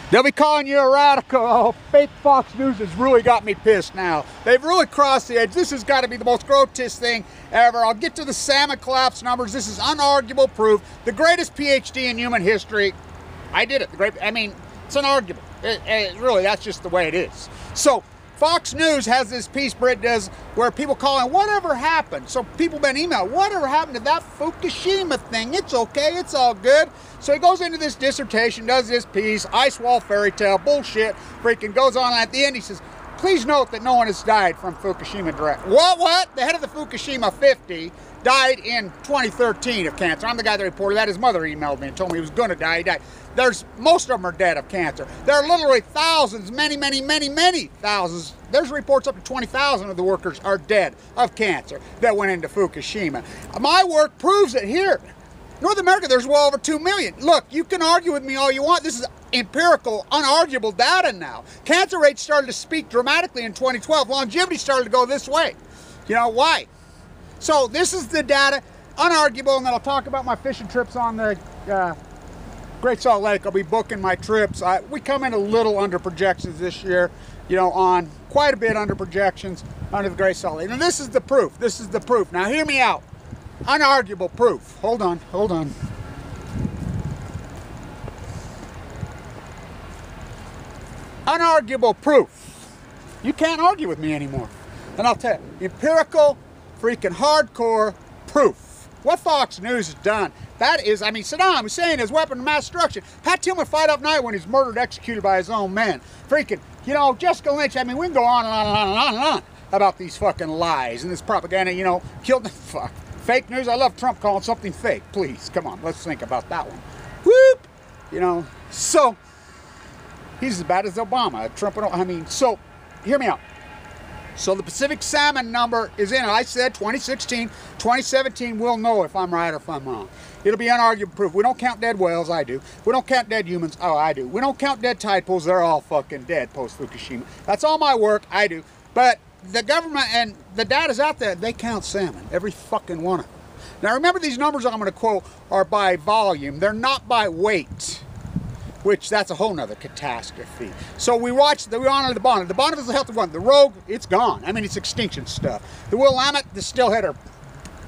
They'll be calling you a radical. Oh, fake Fox News has really got me pissed now. They've really crossed the edge. This has got to be the most grotesque thing ever. I'll get to the salmon collapse numbers. This is unarguable proof. The greatest PhD in human history. I did it. I mean, it's unarguable. Really, that's just the way it is. So, Fox News has this piece Britt does where people call in, whatever happened? So people been emailing, whatever happened to that Fukushima thing? It's okay, it's all good. So he goes into this dissertation, does this piece, ice wall fairy tale, bullshit, freaking goes on, and at the end he says, please note that no one has died from Fukushima direct. What? The head of the Fukushima 50 died in 2013 of cancer. I'm the guy that reported that. His mother emailed me and told me he was going to die. He died. Most of them are dead of cancer. There are literally thousands, many thousands. There's reports up to 20,000 of the workers are dead of cancer that went into Fukushima. My work proves it here. North America, there's well over 2 million. Look, you can argue with me all you want. This is empirical, unarguable data now. Cancer rates started to speak dramatically in 2012. Longevity started to go this way. You know, why? So this is the data, unarguable, and then I'll talk about my fishing trips on the Great Salt Lake. I'll be booking my trips. We come in a little under projections this year, you know, on quite a bit under projections under the Great Salt Lake. And this is the proof. This is the proof. Now hear me out. Unarguable proof. Hold on. Unarguable proof. You can't argue with me anymore. And I'll tell you, empirical, freaking hardcore proof. What Fox News has done, that is, I mean, Saddam Hussein is weapon of mass destruction. Pat Tillman fight up night when he's murdered, executed by his own men. Freaking, you know, Jessica Lynch, I mean, we can go on and on and on and on and on about these fucking lies and this propaganda, you know, killed the fuck. Fake news, I love Trump calling something fake. Please, come on, let's think about that one. Whoop! You know, so, he's as bad as Obama. Trump, I mean, so, hear me out. So the Pacific salmon number is in it. I said 2016, 2017, we'll know if I'm right or if I'm wrong. It'll be unarguable proof. We don't count dead whales, I do. We don't count dead humans, oh, I do. We don't count dead tide pools, they're all fucking dead post-Fukushima. That's all my work, I do. But the government and the data's out there, they count salmon, every fucking one of them. Now remember, these numbers I'm going to quote are by volume. They're not by weight, which that's a whole nother catastrophe. So we honor the bonnet. The bonnet is a healthy one. The rogue, it's gone. I mean, it's extinction stuff. The Willamette, the steelhead are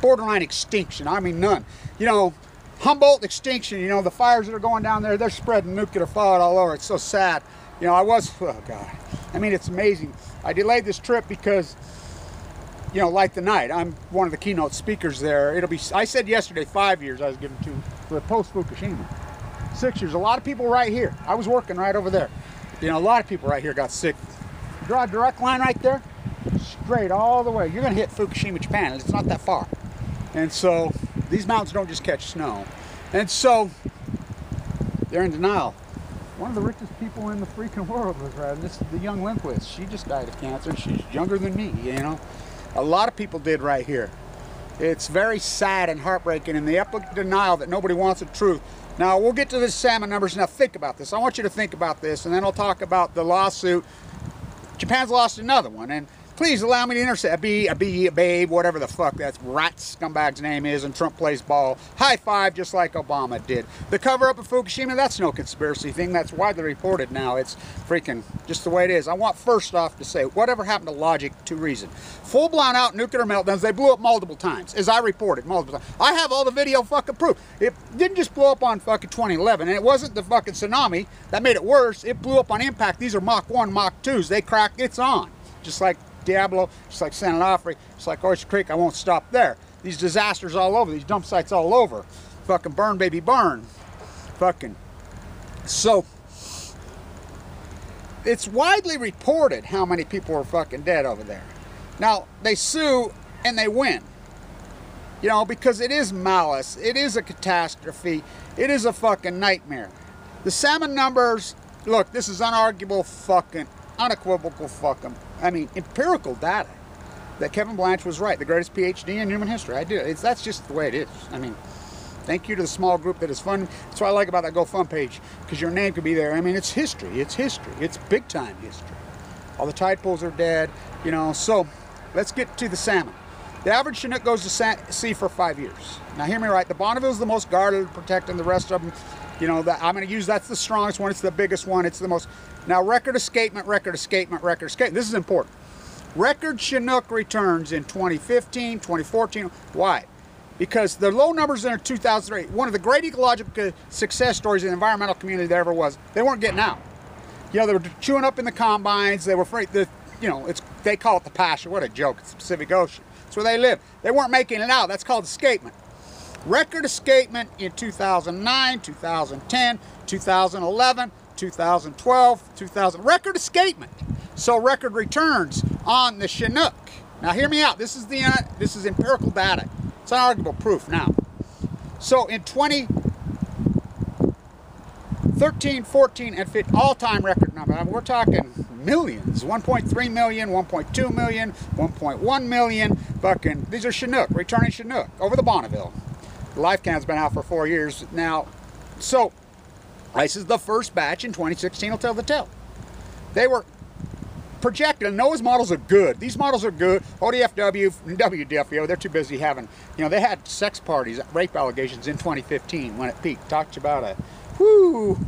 borderline extinction. I mean, none. You know, Humboldt extinction, you know, the fires that are going down there, they're spreading nuclear fallout all over. It's so sad. You know, oh God. I mean, it's amazing. I delayed this trip because, you know, like the night, I'm one of the keynote speakers there. It'll be, I said yesterday, 5 years I was given to for the post-Fukushima. 6 years. A lot of people right here. I was working right over there. You know, a lot of people right here got sick. Draw a direct line right there, straight all the way. You're going to hit Fukushima, Japan. It's not that far. And so, these mountains don't just catch snow. And so, they're in denial. One of the richest people in the freaking world was right. This is the young Lindquist. She just died of cancer. She's younger than me, you know. A lot of people did right here. It's very sad and heartbreaking, and the epic denial that nobody wants the truth. Now, we'll get to the salmon numbers. Now, think about this. I want you to think about this, and then I'll talk about the lawsuit. Japan's lost another one, and please allow me to intercept a babe, whatever the fuck that rat scumbag's name is, and Trump plays ball. High five, just like Obama did. The cover-up of Fukushima, that's no conspiracy thing. That's widely reported now. It's freaking just the way it is. I want first off to say, whatever happened to logic to reason? Full-blown out nuclear meltdowns, they blew up multiple times, as I reported, multiple times. I have all the video fucking proof. It didn't just blow up on fucking 2011, and it wasn't the fucking tsunami that made it worse. It blew up on impact. These are Mach 1, Mach 2s. They cracked, it's on. Just like Diablo, just like San Onofre, just like Oyster Creek. I won't stop there. These disasters all over, these dump sites all over. Fucking burn, baby, burn. Fucking. So, it's widely reported how many people are fucking dead over there. Now, they sue and they win. You know, because it is malice. It is a catastrophe. It is a fucking nightmare. The salmon numbers, look, this is unarguable fucking, unequivocal fucking, I mean, empirical data that Kevin Blanch was right. The greatest PhD in human history. I do. That's just the way it is. I mean, thank you to the small group that is funding. That's what I like about that GoFund page, because your name could be there. I mean, it's history. It's history. It's big time history. All the tide pools are dead, you know. So, let's get to the salmon. The average Chinook goes to sea for 5 years. Now, hear me right. The Bonneville is the most guarded, protected, and the rest of them You know, that I'm going to use, that's the strongest one. It's the biggest one. It's the most. Now, record escapement, record escapement, record escapement. This is important. Record Chinook returns in 2015, 2014. Why? Because the low numbers in 2003, one of the great ecological success stories in the environmental community there ever was, they weren't getting out. You know, they were chewing up in the combines. They were afraid that, you know, they call it the pasture. What a joke. It's the Pacific Ocean. That's where they live. They weren't making it out. That's called escapement. Record escapement in 2009, 2010, 2011, 2012, 2000. Record escapement. So record returns on the Chinook. Now hear me out. This is empirical data. It's unarguable proof now. So in 2013, 14, and 15, all-time record number. I mean, we're talking millions. 1.3 million, 1.2 million, 1.1 million. Fucking, these are Chinook, returning Chinook over the Bonneville. The life cam's been out for 4 years now. So this is the first batch in 2016. Will tell the tale. They were projected, and Noah's models are good. These models are good. ODFW and WDFW, they're too busy having, you know, they had sex parties, rape allegations in 2015 when it peaked. Talked about a, whoo,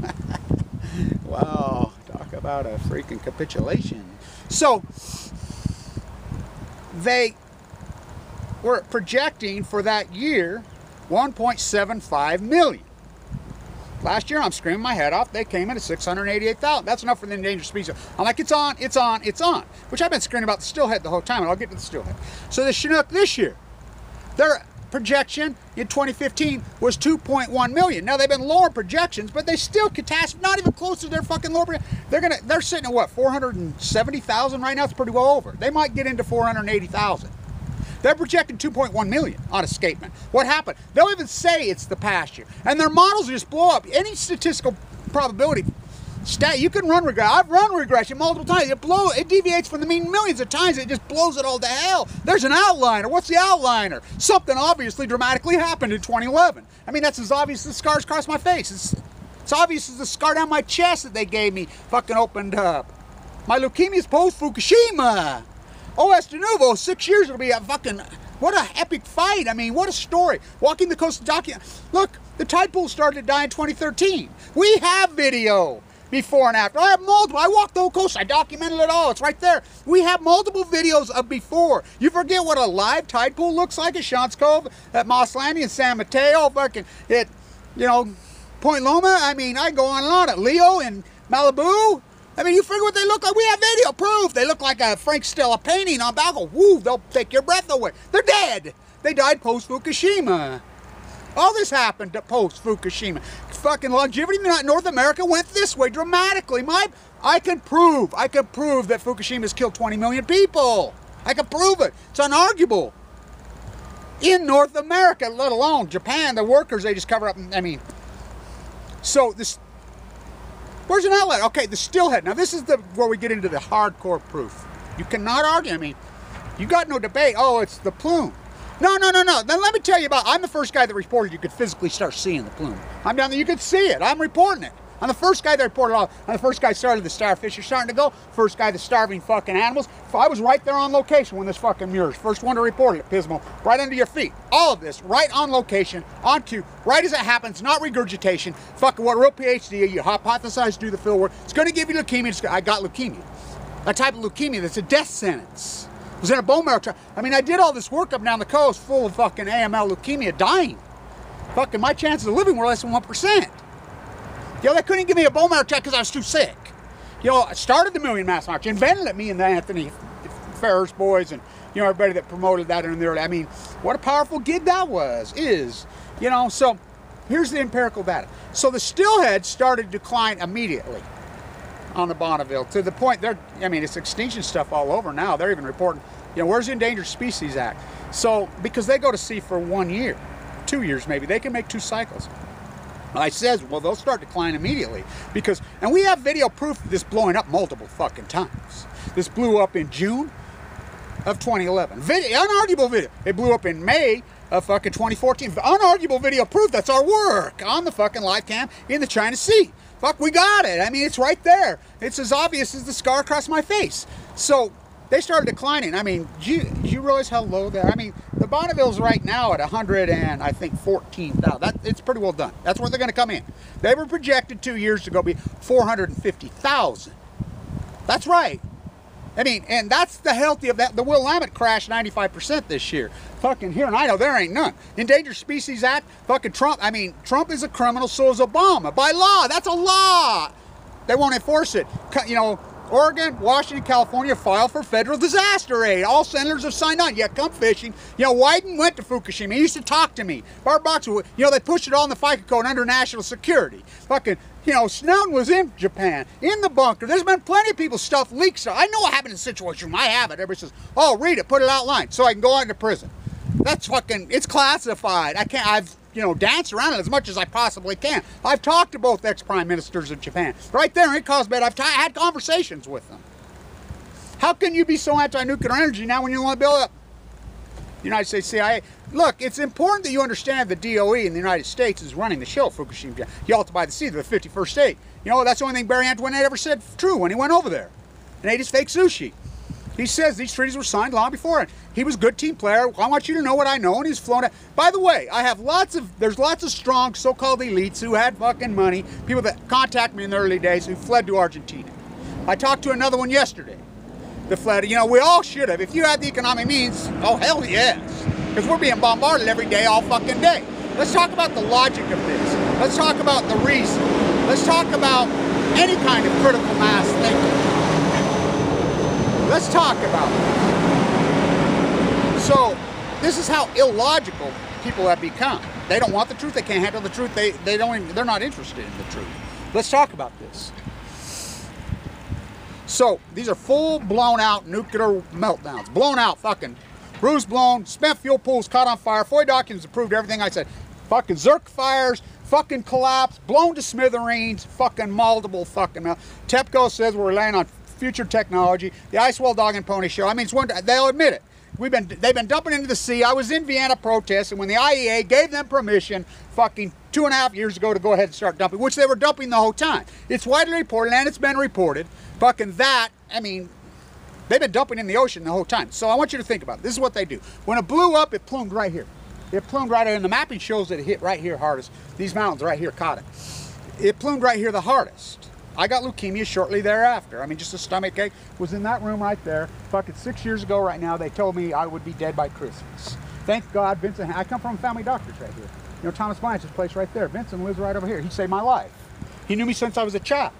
wow, talk about a freaking capitulation. So they were projecting for that year 1.75 million. Last year, I'm screaming my head off. They came in at 688,000. That's enough for the endangered species. I'm like, it's on, it's on, it's on. Which I've been screaming about the steelhead the whole time, and I'll get to the steelhead. So the Chinook this year, their projection in 2015 was 2.1 million. Now they've been lower projections, but they still catastrophe, not even close to their fucking lower. They're sitting at what, 470,000 right now? It's pretty well over. They might get into 480,000. They're projecting 2.1 million on escapement. What happened? They'll even say it's the pasture. And their models just blow up. Any statistical probability stat, you can run regression. I've run regression multiple times. It deviates from the mean millions of times. It just blows it all to hell. There's an outliner. What's the outliner? Something obviously dramatically happened in 2011. I mean, that's as obvious as the scars across my face. It's obvious as the scar down my chest that they gave me fucking opened up. My leukemia's post-Fukushima. OS de novo, 6 years it'll be a fucking, what a epic fight. I mean, what a story. Walking the coast of document. Look, the tide pool started to die in 2013. We have video before and after. I have multiple. I walked the whole coast. I documented it all. It's right there. We have multiple videos of before. You forget what a live tide pool looks like at Sean's Cove, at Moss Landing, and San Mateo, fucking, at, you know, Point Loma. I mean, I go on and on. At Leo in Malibu. I mean, you figure what they look like. We have video proof. They look like a Frank Stella painting on balcony. Woo, they'll take your breath away. They're dead. They died post-Fukushima. All this happened post-Fukushima. Fucking longevity in North America went this way dramatically. I can prove that Fukushima's killed 20 million people. I can prove it. It's unarguable. In North America, let alone Japan, the workers, they just cover up. I mean, so this. Where's an outlet? Okay, the steelhead. Now this is where we get into the hardcore proof. You cannot argue. I mean, you got no debate. Oh, it's the plume. No. Then let me tell you about, I'm the first guy that reported you could physically start seeing the plume. I'm down there, you could see it. I'm reporting it. I'm the first guy that reported it all. I'm the first guy started the starfish are starting to go. First guy that's starving fucking animals. I was right there on location when this fucking mirrors. First one to report it, Pismo. Right under your feet. All of this, right on location, on cue, right as it happens, not regurgitation. Fucking what a real PhD, you hypothesize, do the field work. It's gonna give you leukemia. I got leukemia. A type of leukemia that's a death sentence. It was in a bone marrow trial. I mean, I did all this work up down the coast full of fucking AML leukemia dying. Fucking my chances of living were less than 1%. You know, they couldn't give me a bone marrow check because I was too sick. You know, I started the Million Mass March, invented it, me and the Anthony Ferris boys, and, you know, everybody that promoted that in there. I mean, what a powerful gig that is, you know. So here's the empirical data. So the steelhead started to decline immediately on the Bonneville to the point I mean, it's extinction stuff all over now. They're even reporting, you know, where's the Endangered Species Act? So, because they go to sea for 1 year, 2 years maybe, they can make 2 cycles. I says, well, they'll start decline immediately because, and we have video proof of this blowing up multiple fucking times. This blew up in June of 2011. Unarguable video. It blew up in May of fucking 2014. Unarguable video proof. That's our work on the fucking live cam in the China Sea. Fuck, we got it. I mean, it's right there. It's as obvious as the scar across my face. So they started declining. I mean, do you realize how low they're? I mean, the Bonneville's right now at 100 and I think 14,000. It's pretty well done. That's where they're going to come in. They were projected 2 years ago to be 450,000. That's right. I mean, and that's the healthy of that. The Willamette crashed 95% this year. Fucking here in Idaho, there ain't none. Endangered Species Act, fucking Trump. I mean, Trump is a criminal, so is Obama. By law, that's a law. They won't enforce it. You know, Oregon, Washington, California file for federal disaster aid. All senators have signed on. Yeah, come fishing. You know, Wyden went to Fukushima. He used to talk to me. Bart Boxer, you know, they pushed it all in the FICA code under national security. Fucking, you know, Snowden was in Japan, in the bunker. There's been plenty of people stuff leaks. I know what happened in the situation room. I have it. Everybody says, oh, read it, put it outlined so I can go out into prison. That's fucking, it's classified. I've, you know, danced around it as much as I possibly can. I've talked to both ex-prime ministers of Japan. Right there in Cosbed, I've had conversations with them. How can you be so anti-nuclear energy now when you want to build up the United States CIA? Look, it's important that you understand the DOE in the United States is running the show, Fukushima, Yalta by the Sea, the 51st state. You know, that's the only thing Barry Antoinette ever said true when he went over there and ate his fake sushi. He says these treaties were signed long before it. He was a good team player. I want you to know what I know, and he's flown out. By the way, there's lots of strong so-called elites who had fucking money, people that contact me in the early days who fled to Argentina. I talked to another one yesterday that fled. You know, we all should have. If you had the economic means, oh, hell yes. Because we're being bombarded every day, all fucking day. Let's talk about the logic of this. Let's talk about the reason. Let's talk about any kind of critical mass thinking. Let's talk about it. So, this is how illogical people have become. They don't want the truth. They can't handle the truth. They're not interested in the truth. Let's talk about this. So, these are full blown out nuclear meltdowns. Blown out, fucking bruised, blown, spent fuel pools caught on fire. FOIA documents approved everything I said. Fucking Zerk fires, fucking collapse, blown to smithereens, fucking multiple fucking melt. TEPCO says we're relying on future technology. The Ice Wall Dog and Pony Show. I mean, they'll admit it. They've been dumping into the sea. I was in Vienna protesting when the IEA gave them permission fucking 2.5 years ago to go ahead and start dumping, which they were dumping the whole time. It's widely reported, and it's been reported. Fucking that, I mean, they've been dumping in the ocean the whole time. So I want you to think about it. This is what they do. When it blew up, it plumed right here. It plumed right here, and the mapping shows that it hit right here hardest. These mountains right here caught it. It plumed right here the hardest. I got leukemia shortly thereafter. I mean, just a stomach ache. Was in that room right there. Fucking 6 years ago right now, they told me I would be dead by Christmas. Thank God, Vincent, I come from family doctors right here. You know, Thomas Blanch's place right there. Vincent lives right over here. He saved my life. He knew me since I was a child.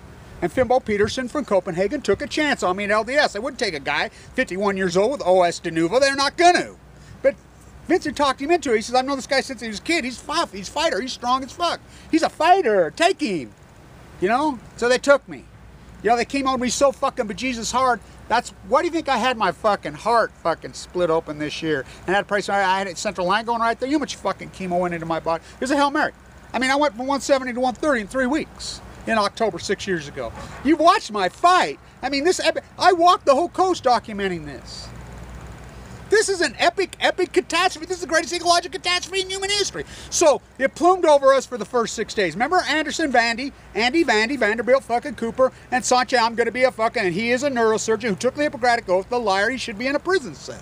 And Fimbo Peterson from Copenhagen took a chance on me at LDS. I wouldn't take a guy 51 years old with OS de Novo. They're not going to. But Vincent talked him into it. He says, I've known this guy since he was a kid. He's a fighter. He's strong as fuck. He's a fighter. Take him. You know? So they took me. You know, they came on me so fucking bejesus hard. Why do you think I had my fucking heart fucking split open this year? And had a price, I had it central line going right there. You know how much fucking chemo went into my body? It was a Hail Mary. I mean, I went from 170 to 130 in 3 weeks in October 6 years ago. You've watched my fight. I mean, I walked the whole coast documenting this. This is an epic, epic catastrophe. This is the greatest ecological catastrophe in human history. So, it plumed over us for the first 6 days. Remember Andy Vandy, Vanderbilt fucking Cooper, and Sanche, I'm going to be a fucking, and he is a neurosurgeon who took the Hippocratic Oath, the liar, he should be in a prison cell.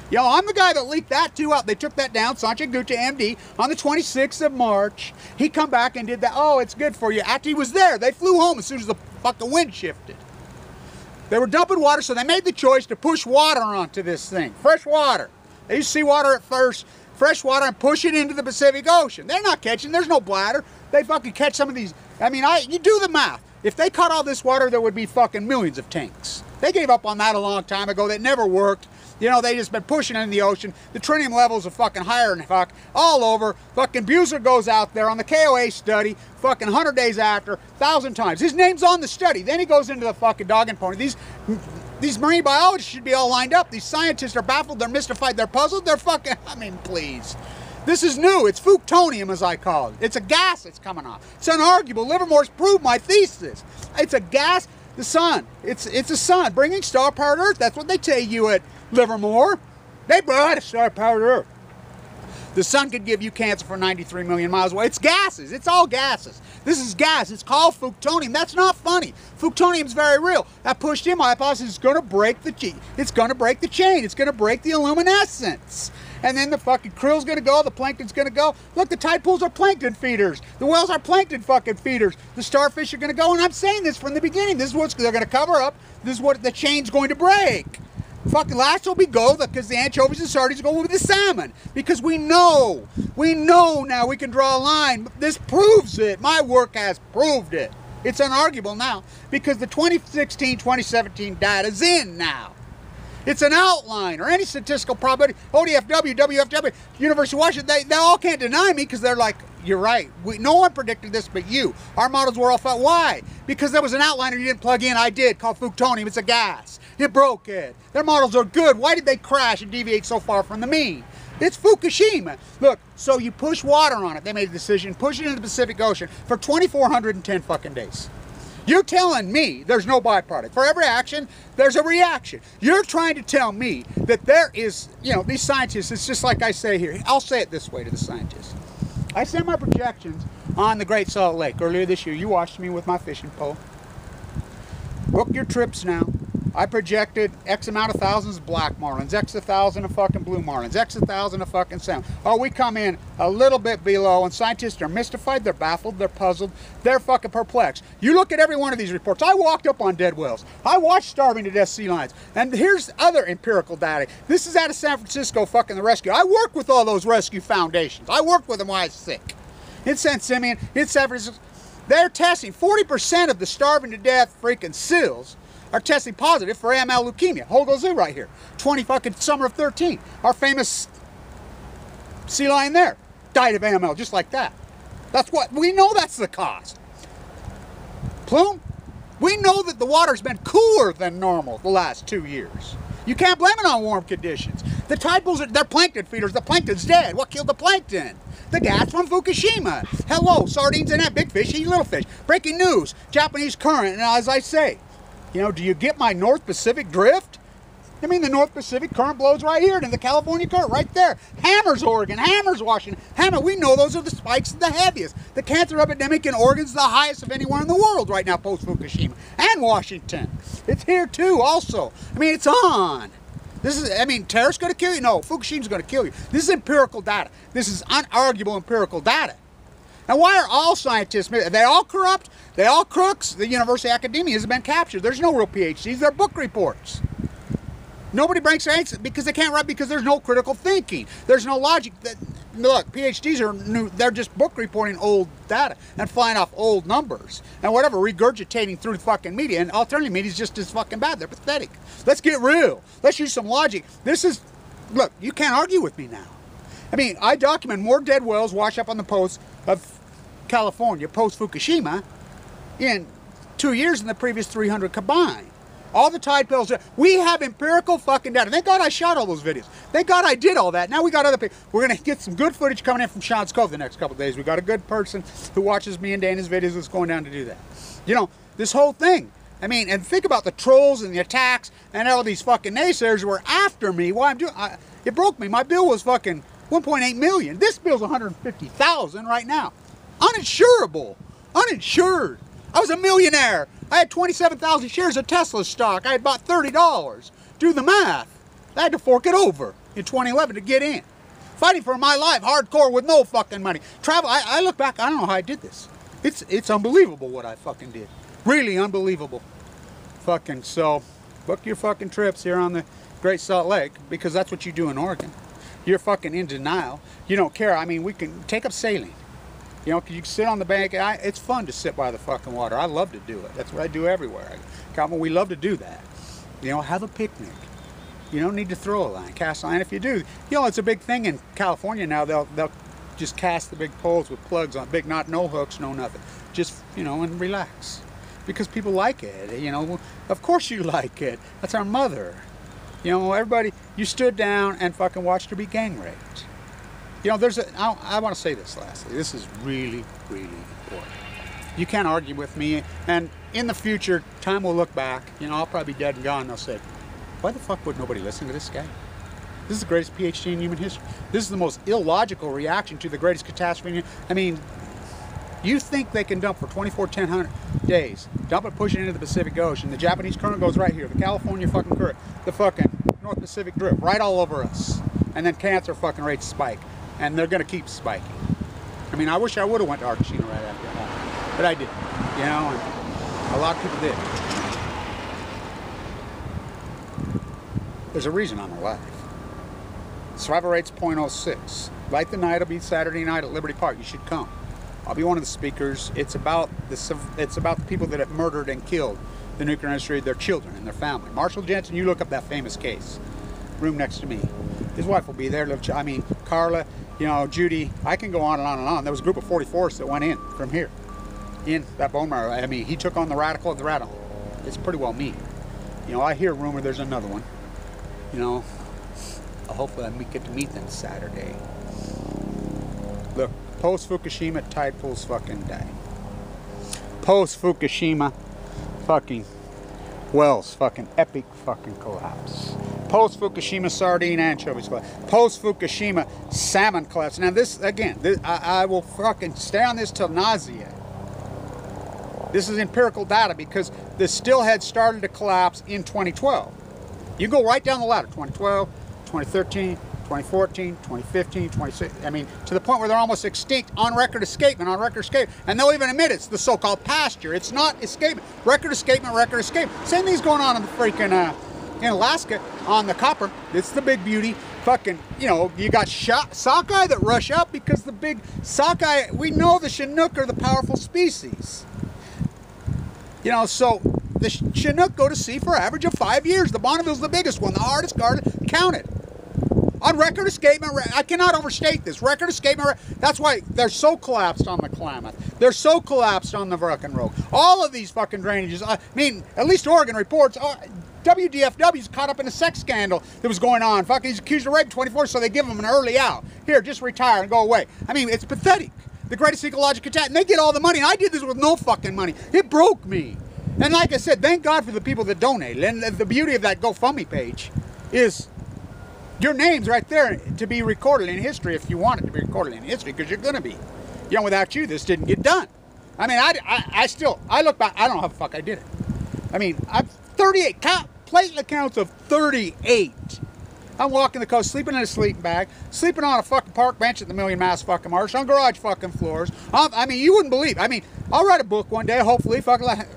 You know, I'm the guy that leaked that too out. They took that down, Sanche Gupta, MD, on the 26th of March. He come back and did that. Oh, it's good for you. After he was there, they flew home as soon as the fucking wind shifted. They were dumping water, so they made the choice to push water onto this thing. Fresh water. They used seawater at first, fresh water, and push it into the Pacific Ocean. They're not catching. There's no bladder. They fucking catch some of these. I mean, you do the math. If they caught all this water, there would be fucking millions of tanks. They gave up on that a long time ago. That never worked. You know, they just been pushing it in the ocean. The tritium levels are fucking higher than fuck all over. Fucking Buser goes out there on the KOA study, fucking 100 days after, 1,000 times. His name's on the study. Then he goes into the fucking dog and pony. These marine biologists should be all lined up. These scientists are baffled. They're mystified. They're puzzled. They're fucking, I mean, please. This is new. It's Fuktonium, as I call it. It's a gas that's coming off. It's unarguable. Livermore's proved my thesis. It's a gas. The sun. It's a sun bringing star-powered Earth. That's what they tell you at Livermore. They brought a star-powered Earth. The sun could give you cancer for 93 million miles away. It's gases. It's all gases. This is gas. It's called Fukushima. That's not funny. Fukushima is very real. That pushed in my hypothesis is going to break the chain. It's going to break the chain. It's going to break the luminescence. And then the fucking krill's going to go. The plankton's going to go. Look, the tide pools are plankton feeders. The whales are plankton fucking feeders. The starfish are going to go. And I'm saying this from the beginning. This is what they're going to cover up. This is what the chain's going to break. Fucking last will be gold because the anchovies and sardines go with the salmon. Because we know now we can draw a line. This proves it. My work has proved it. It's unarguable now because the 2016, 2017 data is in now. It's an outline or any statistical probability. ODFW, WFW, University of Washington, they all can't deny me because they're like, you're right. No one predicted this but you. Our models were all felt. Why? Because there was an outliner you didn't plug in. I did, called Fukushima. It's a gas. It broke it. Their models are good. Why did they crash and deviate so far from the mean? It's Fukushima. Look, so you push water on it. They made a decision. Push it into the Pacific Ocean for 2,410 fucking days. You're telling me there's no byproduct. For every action, there's a reaction. You're trying to tell me that there is, you know, these scientists, it's just like I say here. I'll say it this way to the scientists. I sent my projections on the Great Salt Lake earlier this year. You watched me with my fishing pole. Book your trips now. I projected X amount of thousands of black marlins, X 1,000 of fucking blue marlins, X 1,000 of fucking salmon. Oh, we come in a little bit below, and scientists are mystified, they're baffled, they're puzzled, they're fucking perplexed. You look at every one of these reports. I walked up on dead whales. I watched starving to death sea lions. And here's other empirical data. This is out of San Francisco fucking the rescue. I work with all those rescue foundations. I work with them while I was sick. In San Simeon, in San Francisco. They're testing 40% of the starving to death freaking seals are testing positive for AML leukemia. Hogle Zoo right here. Summer of 13. Our famous sea lion there died of AML just like that. That's what, we know that's the cause. Plume, we know that the water's been cooler than normal the last 2 years. You can't blame it on warm conditions. The tide pools, they're plankton feeders. The plankton's dead. What killed the plankton? The gas from Fukushima. Hello, sardines and that big fish eat little fish. Breaking news, Japanese current, and as I say, you know, do you get my North Pacific drift? I mean, the North Pacific current blows right here, and the California current right there. Hammers Oregon, Hammers Washington. Hammer, we know those are the spikes the heaviest. The cancer epidemic in Oregon's the highest of anywhere in the world right now post-Fukushima. And Washington. It's here too also. I mean, it's on. This is, I mean, terrorists going to kill you? No, Fukushima's going to kill you. This is empirical data. This is unarguable empirical data. And why are all scientists, are they all corrupt? They all crooks? The university academia has been captured. There's no real PhDs. They're book reports. Nobody breaks their eggs because they can't write because there's no critical thinking. There's no logic. Look, PhDs are new. They're just book reporting old data and flying off old numbers and whatever, regurgitating through the fucking media. And alternative media is just as fucking bad. They're pathetic. Let's get real. Let's use some logic. This is, look, you can't argue with me now. I mean, I document more dead whales wash up on the coast of California post-Fukushima in 2 years than the previous 300 combined. All the tide pools, we have empirical fucking data. Thank God I shot all those videos. Thank God I did all that. Now we got other people. We're going to get some good footage coming in from Sean's Cove the next couple of days. We got a good person who watches me and Dana's videos that's going down to do that. You know, this whole thing. I mean, and think about the trolls and the attacks and all these fucking naysayers who were after me while I'm doing, it broke me. My bill was fucking 1.8 million. This bill's 150,000 right now. Uninsurable. Uninsured. I was a millionaire. I had 27,000 shares of Tesla stock. I had bought $30. Do the math. I had to fork it over in 2011 to get in. Fighting for my life, hardcore with no fucking money. Travel, I look back, I don't know how I did this. It's unbelievable what I fucking did. Really unbelievable. Fucking, so, book your fucking trips here on the Great Salt Lake because that's what you do in Oregon. You're fucking in denial. You don't care. I mean, we can take up sailing. You know, 'cause you can sit on the bank. It's fun to sit by the fucking water. I love to do it. That's what I do everywhere. We love to do that. You know, have a picnic. You don't need to throw a line, cast a line. If you do, you know, it's a big thing in California now. They'll just cast the big poles with plugs on, big, no hooks, no nothing. Just, you know, and relax. Because people like it, you know. Of course you like it. That's our mother. You know, everybody, you stood down and fucking watched her be gang raped. You know, I want to say this lastly. This is really, really important. You can't argue with me. And in the future, time will look back. You know, I'll probably be dead and gone. And they'll say, why the fuck would nobody listen to this guy? This is the greatest PhD in human history. This is the most illogical reaction to the greatest catastrophe. I mean, You think they can dump for 100 days, dump it, push it into the Pacific Ocean. The Japanese current goes right here, the California fucking current, the fucking North Pacific drift, right all over us. And then cancer fucking rates spike. And they're going to keep spiking. I mean, I wish I would have went to Argentina right after that. But I didn't, you know, and a lot of people did. There's a reason I'm alive. Survival rate's 0.06. Light the night, it'll be Saturday night at Liberty Park. You should come. I'll be one of the speakers. It's about the people that have murdered and killed the nuclear industry, their children and their family. Marshall Jensen, you look up that famous case. Room next to me. His wife will be there. I mean, Carla, you know, Judy. I can go on and on and on. There was a group of 44s that went in from here. In that bone marrow. I mean, he took on the radical of the radical. It's pretty well me. You know, I hear rumor there's another one. You know, hopefully I get to meet them Saturday. Look, post-Fukushima, tide pools fucking die. Post-Fukushima, fucking wells, fucking epic fucking collapse. Post-Fukushima, sardine anchovies collapse. Post-Fukushima, salmon collapse. Now this, again, I will fucking stay on this till nausea. This is empirical data because the still had started to collapse in 2012. You go right down the ladder, 2012, 2013, 2014, 2015, 2016. I mean, to the point where they're almost extinct on record escapement, And they'll even admit it's the so-called pasture. It's not escapement. Record escapement, record escapement. Same thing's going on in the freaking, in Alaska on the copper. It's the big beauty. Fucking, you know, you got sockeye that rush up because the big sockeye, we know the Chinook are the powerful species. You know, so the Chinook go to sea for an average of 5 years. The Bonneville's the biggest one, the hardest guarded, counted. On record escapement, I cannot overstate this. Record escapement, that's why they're so collapsed on the Klamath. They're so collapsed on the Rogue. All of these fucking drainages, I mean, at least Oregon reports, WDFW's caught up in a sex scandal that was going on. Fucking, he's accused of rape 24, so they give him an early out. Here, just retire and go away. I mean, it's pathetic. The greatest ecological catastrophe, and they get all the money. And I did this with no fucking money. It broke me. And like I said, thank God for the people that donated. And the beauty of that GoFundMe page is your name's right there to be recorded in history if you want it to be recorded in history, because you're going to be. You know, without you, this didn't get done. I mean, I look back, I don't know how the fuck I did it. I mean, I've 38, platelet counts of 38. I'm walking the coast, sleeping in a sleeping bag, sleeping on a fucking park bench at the Million Mass fucking Marsh, on garage fucking floors. I mean, you wouldn't believe. I mean, I'll write a book one day, hopefully, fucking like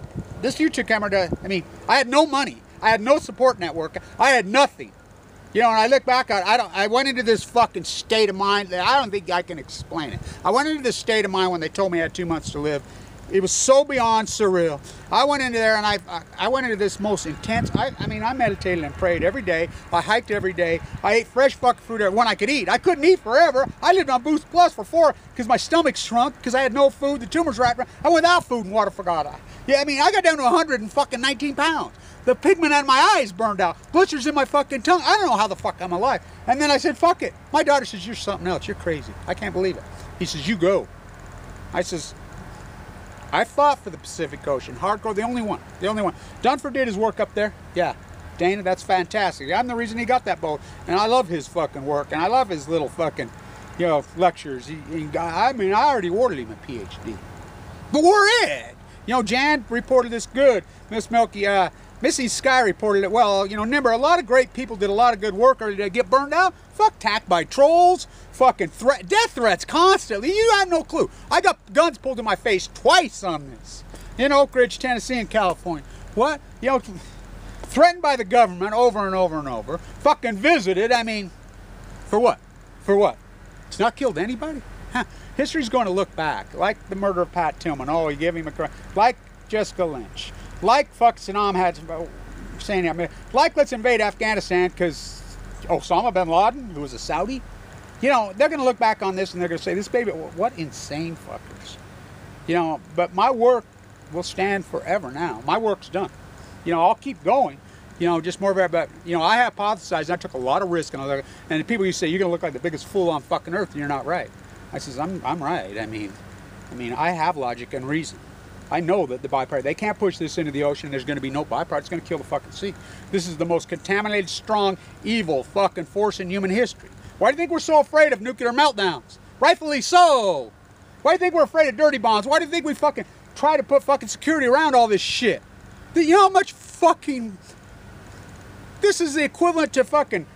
this YouTube camera does. I mean, I had no money. I had no support network. I had nothing. You know, and I look back, I went into this fucking state of mind that I don't think I can explain it. I went into this state of mind when they told me I had 2 months to live. It was so beyond surreal. I went into there and I went into this most intense, I mean, I meditated and prayed every day. I hiked every day. I ate fresh fucking food when I could eat. I couldn't eat forever. I lived on Boost Plus for 4 because my stomach shrunk because I had no food. The tumors right around. I went without food and water for God. Yeah, I mean, I got down to 119 pounds. The pigment out of my eyes burned out. Blisters in my fucking tongue. I don't know how the fuck I'm alive. And then I said, fuck it. My daughter says, you're something else. You're crazy. I can't believe it. He says, you go. I says, I fought for the Pacific Ocean. Hardcore, the only one. The only one. Dunford did his work up there. Yeah. Dana, that's fantastic. I'm the reason he got that boat. And I love his fucking work. And I love his little fucking, you know, lectures. I mean, I already awarded him a PhD. But we're it. You know, Jan reported this good. Miss Milky, Missy Sky reported it well. You know, remember, a lot of great people did a lot of good work, or did they get burned out? Fuck, attacked by trolls, fucking death threats constantly. You have no clue. I got guns pulled in my face twice on this. In Oak Ridge, Tennessee and California. What? You know, threatened by the government over and over and over. Fucking visited, I mean, for what? For what? It's not killed anybody? Huh. History's going to look back. Like the murder of Pat Tillman. Oh, you give him a cry. Like Jessica Lynch. Like fuck Saddam had saying that. Like let's invade Afghanistan because Osama bin Laden, who was a Saudi. You know, they're going to look back on this and they're going to say, this baby, what insane fuckers. You know, but my work will stand forever now. My work's done. You know, I'll keep going. You know, just more of it. But, you know, I hypothesized, I took a lot of risk. And the people you say, you're going to look like the biggest fool on fucking earth, and you're not right. I says, I'm right. I mean, I have logic and reason. I know that the byproduct, they can't push this into the ocean. There's going to be no byproduct. It's going to kill the fucking sea. This is the most contaminated, strong, evil fucking force in human history. Why do you think we're so afraid of nuclear meltdowns? Rightfully so. Why do you think we're afraid of dirty bombs? Why do you think we fucking try to put fucking security around all this shit? You know how much fucking... This is the equivalent to fucking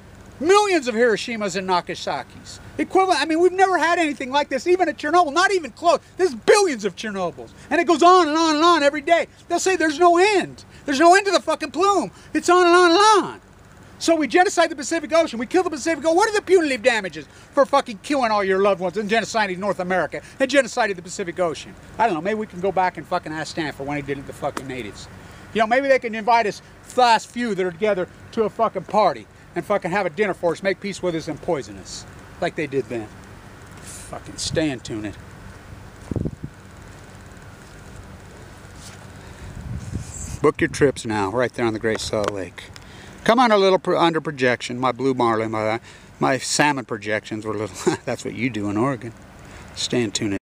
millions of Hiroshimas and Nagasaki's. Equivalent, I mean, we've never had anything like this, even at Chernobyl, not even close. There's billions of Chernobyls. And it goes on and on and on every day. They'll say there's no end. There's no end to the fucking plume. It's on and on and on. So we genocide the Pacific Ocean. We kill the Pacific Ocean. What are the punitive damages for fucking killing all your loved ones and genociding North America and genociding the Pacific Ocean? I don't know. Maybe we can go back and fucking ask Stanford when he did it to the fucking natives. You know, maybe they can invite us, last few that are together, to a fucking party and fucking have a dinner for us, make peace with us and poison us. Like they did then. Fucking stay in tune it. Book your trips now, right there on the Great Salt Lake. Come on a little under projection. My blue marlin, my salmon projections were a little... That's what you do in Oregon. Stay in tune it.